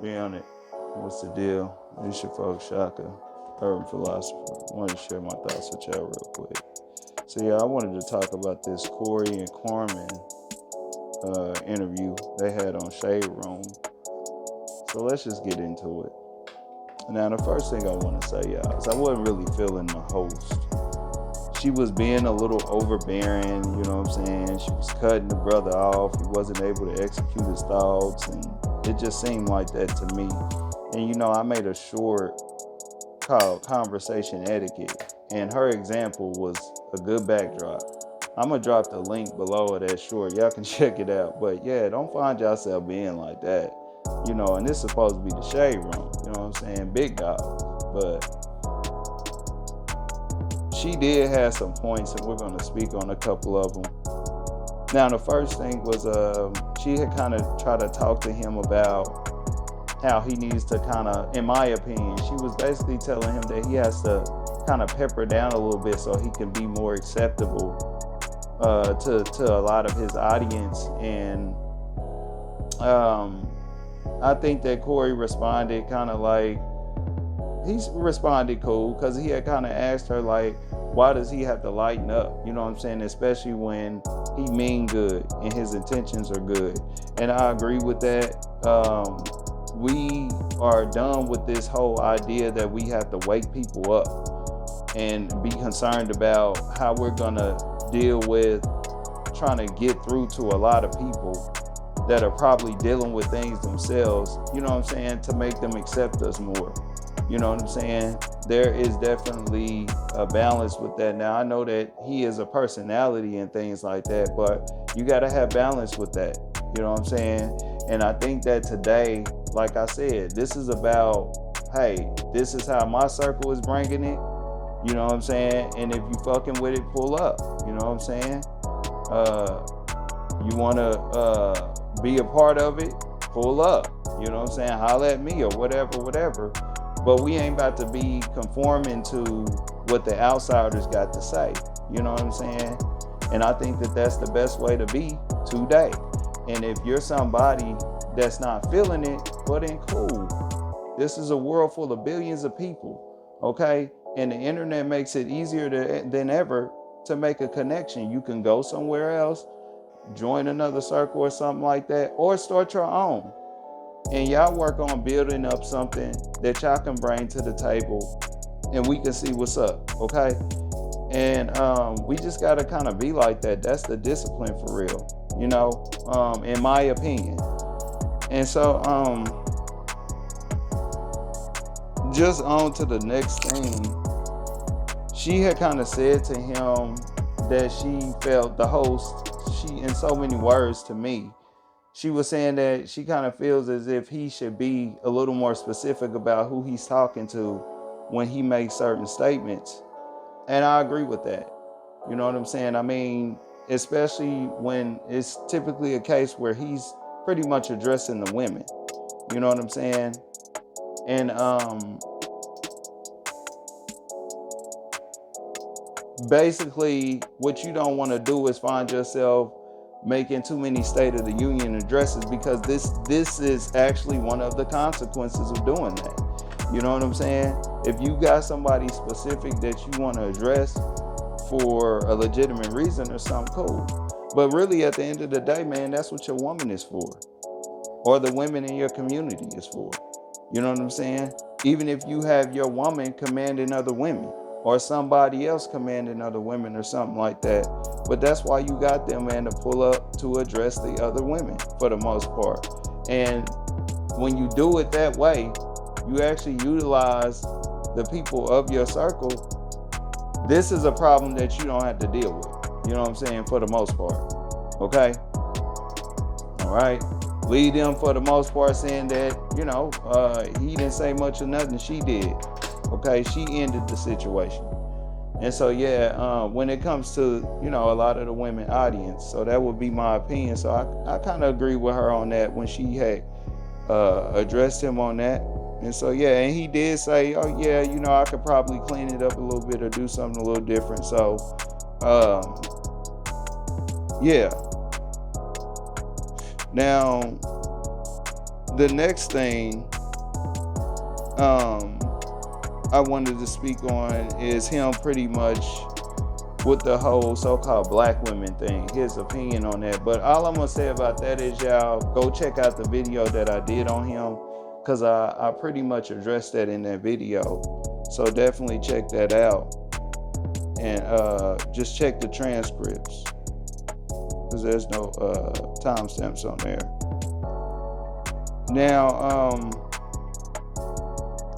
300. What's the deal? It's your folks, Shaka, urban philosopher. I wanted to share my thoughts with y'all real quick. So yeah, I wanted to talk about this Corey and Carmen interview they had on Shade Room. So let's just get into it. Now, the first thing I want to say, y'all, is I wasn't really feeling the host. She was being a little overbearing, you know what I'm saying? She was cutting the brother off. He wasn't able to execute his thoughts, and it just seemed like that to me. And I made a short called Conversation Etiquette, and her example was a good backdrop. I'm gonna drop the link below of that short. Y'all can check it out. But yeah, don't find yourself being like that. And this is supposed to be the shade room, you know what I'm saying? Big dog. But she did have some points, and we're gonna speak on a couple of them. Now, the first thing was she had kind of tried to talk to him about how he needs to kind of, in my opinion, she was basically telling him that he has to kind of pepper down a little bit so he can be more acceptable to a lot of his audience. And I think that Corey responded kind of like, he responded cool, because he had kind of asked her, like, why does he have to lighten up? You know what I'm saying? Especially when he mean good and his intentions are good. And I agree with that. We are done with this whole idea that we have to wake people up and be concerned about how we're going to deal with trying to get through to a lot of people that are probably dealing with things themselves, you know what I'm saying, to make them accept us more. You know what I'm saying? There is definitely a balance with that. Now, I know that he is a personality and things like that, but you got to have balance with that. You know what I'm saying? And I think that today, like I said, this is about, hey, this is how my circle is bringing it. You know what I'm saying? And if you fucking with it, pull up. You know what I'm saying? You want to be a part of it, pull up. You know what I'm saying? Holla at me or whatever. But we ain't about to be conforming to what the outsiders got to say. You know what I'm saying? And I think that that's the best way to be today. And if you're somebody that's not feeling it, well then cool. This is a world full of billions of people, okay? And the internet makes it easier than ever to make a connection. You can go somewhere else, join another circle or something like that, or start your own. And y'all work on building up something that y'all can bring to the table, and we can see what's up, okay? And we just gotta kind of be like that. That's the discipline for real, in my opinion. And so just on to the next thing. She had kind of said to him that she felt the host, in so many words to me, she was saying that she kind of feels as if he should be a little more specific about who he's talking to when he makes certain statements. And I agree with that. You know what I'm saying? I mean, especially when it's typically a case where he's pretty much addressing the women. You know what I'm saying? And basically what you don't want to do is find yourself making too many State of the Union addresses, because this is actually one of the consequences of doing that. You know what I'm saying? If you got somebody specific that you want to address for a legitimate reason or something, cool. But really, at the end of the day, man, that's what your woman is for, or the women in your community is for. You know what I'm saying? Even if you have your woman commanding other women, or somebody else commanding other women or something like that. But that's why you got them, man, to pull up to address the other women for the most part. And when you do it that way, you actually utilize the people of your circle. This is a problem that you don't have to deal with. You know what I'm saying? For the most part. Okay? All right? Lead them for the most part saying that, he didn't say much or nothing, she did. Okay, she ended the situation. And so, when it comes to, a lot of the women audience, so that would be my opinion. So I kind of agree with her on that when she had addressed him on that. And so, and he did say, oh, yeah, I could probably clean it up a little bit or do something a little different. So, Now, The next thing I wanted to speak on is him pretty much with the whole so-called black women thing, his opinion on that. But all I'm gonna say about that is, y'all go check out the video that I did on him, because I pretty much addressed that in that video. So definitely check that out, and just check the transcripts, because there's no timestamps on there. Now,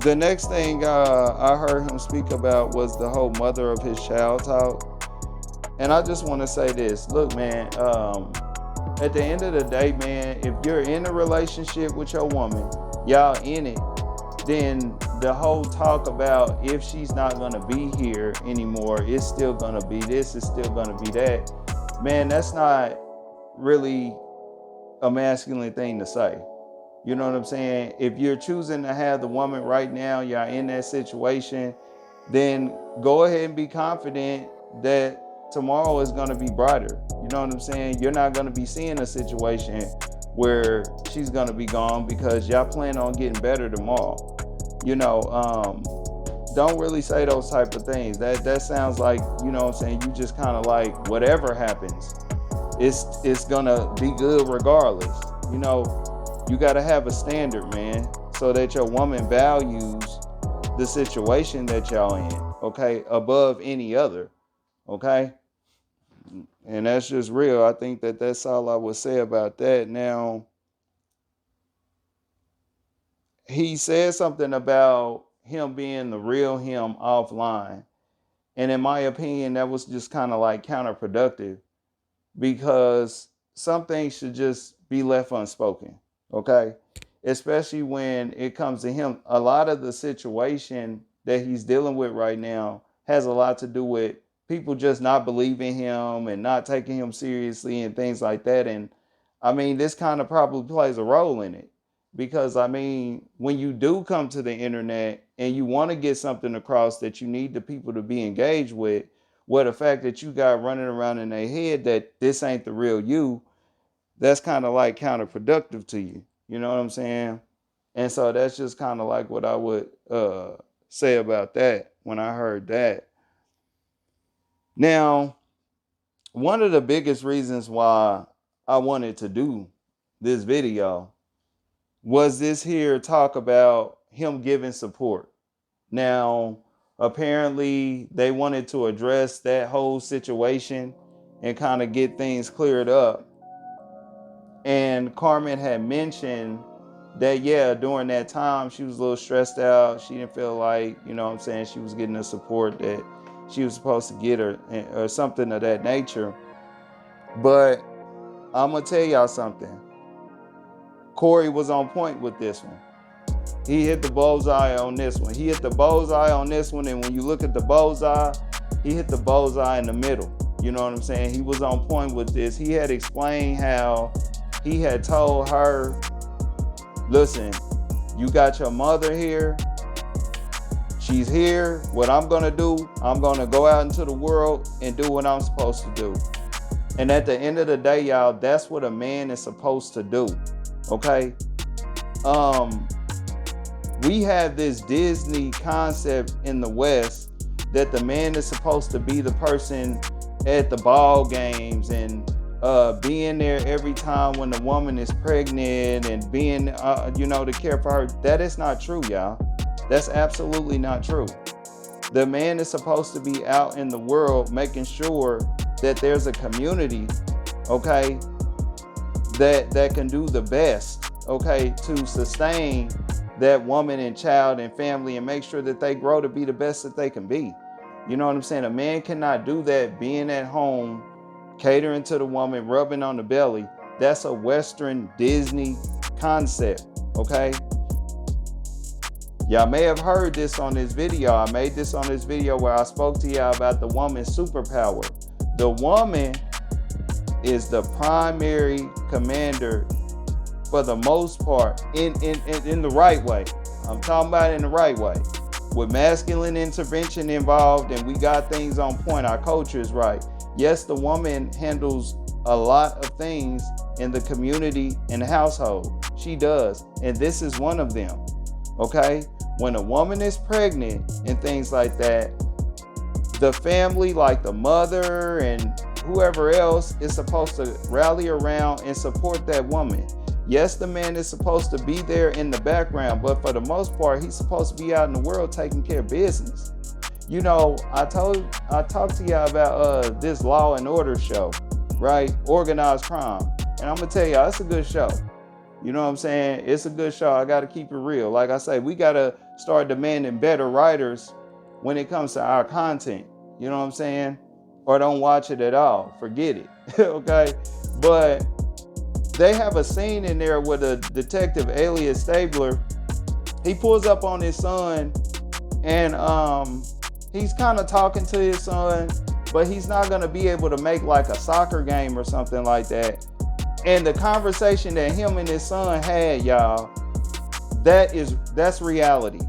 the next thing I heard him speak about was the whole mother of his child talk. And I just want to say this. Look, man, at the end of the day, man, if you're in a relationship with your woman, y'all in it, then the whole talk about if she's not going to be here anymore, it's still going to be this, it's still going to be that. Man, that's not really a masculine thing to say. You know what I'm saying? If you're choosing to have the woman right now, you're in that situation, then go ahead and be confident that tomorrow is going to be brighter. You know what I'm saying? You're not going to be seeing a situation where she's going to be gone, because y'all plan on getting better tomorrow. You know, don't really say those type of things. That sounds like, you know what I'm saying, you just kind of like, whatever happens, it's going to be good regardless. You know, you got to have a standard, man, so that your woman values the situation that y'all in, okay, above any other, okay? And that's just real. I think that that's all I would say about that. Now, he said something about him being the real him offline. And in my opinion, that was just kind of like counterproductive, because some things should just be left unspoken, okay? Especially when it comes to him. A lot of the situation that he's dealing with right now has a lot to do with people just not believing him and not taking him seriously and things like that. And I mean, this kind of probably plays a role in it, because I mean, when you do come to the internet and you want to get something across that you need the people to be engaged with, well, the fact that you got running around in their head that this ain't the real you, that's kind of like counterproductive to you. You know what I'm saying? And so that's just kind of like what I would say about that when I heard that. Now, one of the biggest reasons why I wanted to do this video was this here talk about him giving support. Now, apparently they wanted to address that whole situation and kind of get things cleared up. And Carmen had mentioned that, yeah, during that time, she was a little stressed out. She didn't feel like, you know what I'm saying, she was getting the support that she was supposed to get, or something of that nature. But I'm going to tell y'all something. Corey was on point with this one. He hit the bullseye on this one. He hit the bullseye on this one. And when you look at the bullseye, he hit the bullseye in the middle. You know what I'm saying? He was on point with this. He had explained how he had told her, listen, you got your mother here. She's here. What I'm going to do, I'm going to go out into the world and do what I'm supposed to do. And at the end of the day, y'all, that's what a man is supposed to do. Okay? We have this Disney concept in the West that the man is supposed to be the person at the ball games and being there every time when the woman is pregnant and being, to care for her. That is not true, y'all. That's absolutely not true. The man is supposed to be out in the world making sure that there's a community, okay, that can do the best, okay, to sustain that woman and child and family and make sure that they grow to be the best that they can be. You know what I'm saying? A man cannot do that being at home, catering to the woman, rubbing on the belly. That's a Western Disney concept, okay? Y'all may have heard this on this video. I made this on this video where I spoke to y'all about the woman's superpower. The woman is the primary commander for the most part in the right way. I'm talking about in the right way. With masculine intervention involved and we got things on point, our culture is right. Yes, the woman handles a lot of things in the community and household. she does. And this is one of them. Okay? When a woman is pregnant and things like that, the family, like the mother and whoever else, is supposed to rally around and support that woman. Yes, the man is supposed to be there in the background, but for the most part, he's supposed to be out in the world taking care of business. You know, I talked to y'all about this Law and Order show, right? Organized crime. And I'm gonna tell y'all, it's a good show. You know what I'm saying? It's a good show. I gotta keep it real. Like I say, we gotta start demanding better writers when it comes to our content. You know what I'm saying? Or don't watch it at all. Forget it. Okay? But they have a scene in there with a detective, alias Stabler. He pulls up on his son and he's kind of talking to his son, but he's not going to be able to make like a soccer game or something like that. And the conversation that him and his son had, y'all, that's reality.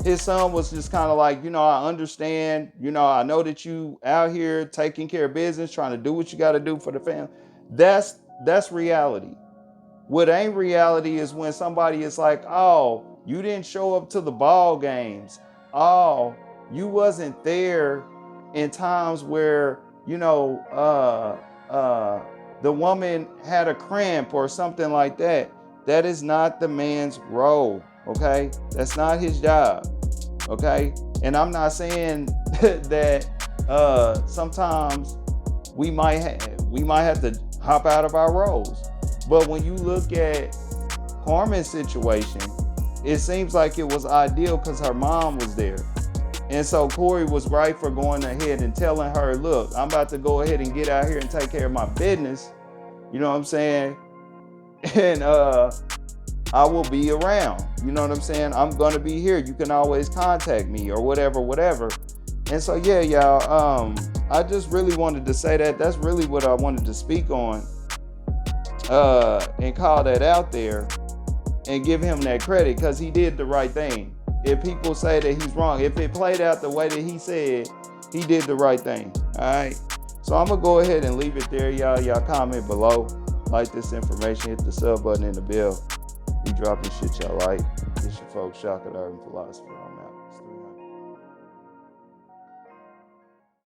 His son was just kind of like, you know, I understand, you know, I know that you out here taking care of business, trying to do what you got to do for the family. That's reality. What ain't reality is when somebody is like, oh, you didn't show up to the ball games. Oh, you wasn't there in times where, you know, the woman had a cramp or something like that. That is not the man's role, okay? That's not his job, okay? And I'm not saying that sometimes we might have to hop out of our roles. But when you look at Carmen's situation, it seems like it was ideal because her mom was there. And so Corey was right for going ahead and telling her, look, I'm about to go ahead and get out here and take care of my business. You know what I'm saying? And I will be around. You know what I'm saying? I'm going to be here. You can always contact me or whatever. And so, yeah, y'all, I just really wanted to say that. That's really what I wanted to speak on and call that out there and give him that credit because he did the right thing. If people say that he's wrong, if it played out the way that he said, he did the right thing. All right. So I'm going to go ahead and leave it there, y'all. Y'all comment below. Like this information. Hit the sub button and the bell. We dropping shit y'all like. It's your folks, Shaka the Urban Philosopher.